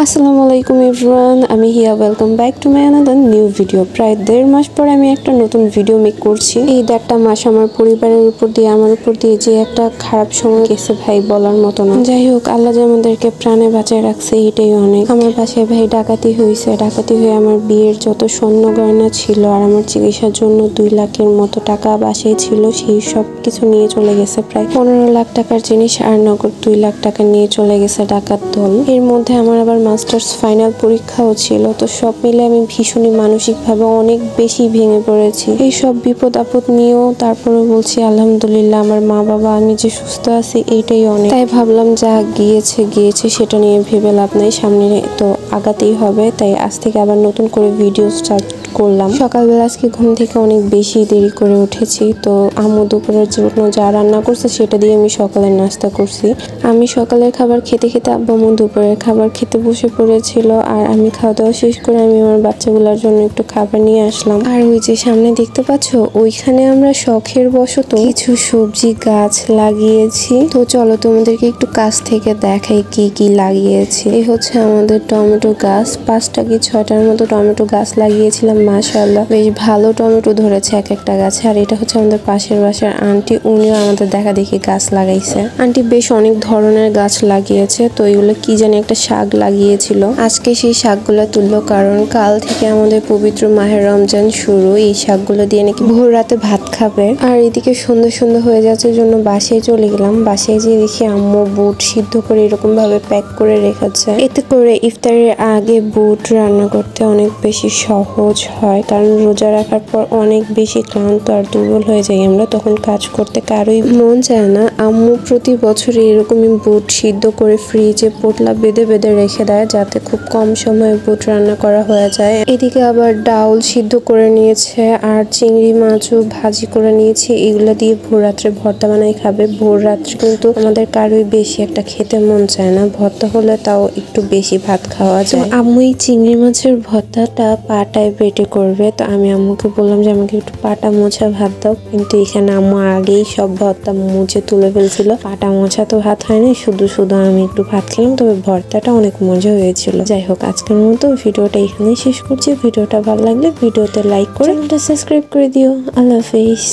আসসালামু আলাইকুম এভরিওয়ান, আমি Hiya. Welcome back to my another new video. প্রায় 1.5 মাস পরে আমি একটা নতুন ভিডিও মেক করছি। এই 1.5 মাস আমার পরিবারের উপর দিয়ে, আমার উপর দিয়ে যে একটা খারাপ সময় গেছে ভাই, বলার মতো না। যাই হোক, আল্লাহ যে আমাদেরকে প্রাণে বাঁচায় রাখছে এটাই অনেক। আমার বাসায় ভাই ডাকাতি হয়েছে। ডাকাতি হয়ে আমার বিয়ের যত স্বর্ণ গয়না ছিল আর আমার চিকিৎসার জন্য 2 লাখের মতো টাকা বাসায় ছিল, সেই সব কিছু নিয়ে চলে গেছে। প্রায় 15 লাখ টাকার জিনিস আর নগদ 2 লাখ টাকা নিয়ে চলে গেছে ডাকাত দল। এর মধ্যে আমার আবার মাস্টার্স ফাইনাল পরীক্ষাও ছিল। তো সব মিলে আমি ভীষণই মানসিকভাবে অনেক বেশি ভেঙে পড়েছি। এই সব বিপদ আপদ নিয়েও তারপরে বলছি আলহামদুলিল্লাহ, আমার মা বাবা, আমি যে সুস্থ আছি এইটাই অনেক। তাই ভাবলাম যা গিয়েছে সেটা নিয়ে ভেবে লাভ নাই, সামনে তো আগাতেই হবে। তাই আজ থেকে আবার নতুন করে ভিডিও স্টার্ট করলাম। সকালবেলা আজকে ঘুম থেকে অনেক বেশি দেরি করে উঠেছি। তো আম্মু দুপুরের জন্য যা রান্না করছে সেটা দিয়ে আমি সকালের নাস্তা করছি। আমি সকালের খাবার খেতে খেতে আব্বু দুপুরের খাবার খেতে বসে পড়েছিল। আর আমি খাওয়া দাওয়া শেষ করে আমি আমার বাচ্চাগুলোর জন্য একটু খাবার নিয়ে আসলাম। আর ওই যে সামনে দেখতে পাচ্ছ, ওইখানে আমরা শখের বশত কিছু সবজি গাছ লাগিয়েছি। তো চলো তোমাদেরকে একটু কাছ থেকে দেখাই কি কি লাগিয়েছি। এই হচ্ছে আমাদের টমেটো গাছ, 5টা কি 6টার মতো টমেটো গাছ লাগিয়েছিলাম। মাশাআল্লাহ বেশ ভালো টমেটো ধরেছে এক একটা গাছে। আর এটা হচ্ছে আমাদের পাশের বাসার আন্টি, উনিও আমাদের দেখা দেখি গাছ লাগাইছে। আন্টি বেশ অনেক ধরনের গাছ লাগিয়েছে। তো এগুলো কি জানি একটা শাক লাগিয়েছিল। আজকে সেই শাকগুলো তুললো, কারণ কাল থেকে আমাদের পবিত্র মাহে রমজান শুরু। এই শাকগুলো দিয়ে নাকি ভোর রাতে ভাত খাবে। আর এদিকে সন্ধ্যা হয়ে যাচ্ছে জন্য বাসায় চলে গেলাম। বাসায় যেয়ে দেখি আম্মু বুট সিদ্ধ করে এরকম ভাবে প্যাক করে রেখেছে। এতে করে ইফতারের আগে বুট রান্না করতে অনেক বেশি সহজ হয়, কারণ রোজা রাখার পর অনেক বেশি ক্লান্ত আর দুর্বল হয়ে যাই আমরা, তখন কাজ করতে কারোই মন চায় না। আম্মু প্রতি বছর এরকমই বুট সিদ্ধ করে ফ্রিজে পোটলা বেঁধে রেখে দেয়, যাতে খুব কম সময়ে বুট রান্না করা হয়ে যায়। এদিকে আবার ডাউল সিদ্ধ করে নিয়েছে আর চিংড়ি মাছও ভাজি করে নিয়েছে। এগুলো দিয়ে ভোর রাত্রে ভর্তা বানাই খাবে। ভোর রাত্রে কিন্তু আমাদের কারোই বেশি একটা খেতে মন চায় না, ভর্তা হলে তাও একটু বেশি ভাত খাওয়া যায়। আম্মু এই চিংড়ি মাছের ভর্তাটা পাটায় বেটে করবে। তো আমি আম্মুকে বললাম যে আমাকে একটু পাটা মোছা ভাত দাও, কিন্তু এখানে আম্মু আগেই সব ভর্তা মুছে তুলে ফেলছিল। পাটা মোছা তো ভাত হয়নি, শুধু আমি একটু ভাত খেলাম। তবে ভর্তাটা অনেক মজা হয়েছিল। যাই হোক, আজকের মতো ভিডিওটা এখানেই শেষ করছি। ভিডিওটা ভালো লাগলে ভিডিওতে লাইক করে চ্যানেলটা সাবস্ক্রাইব করে দিও। আল্লাহ হাফেজ।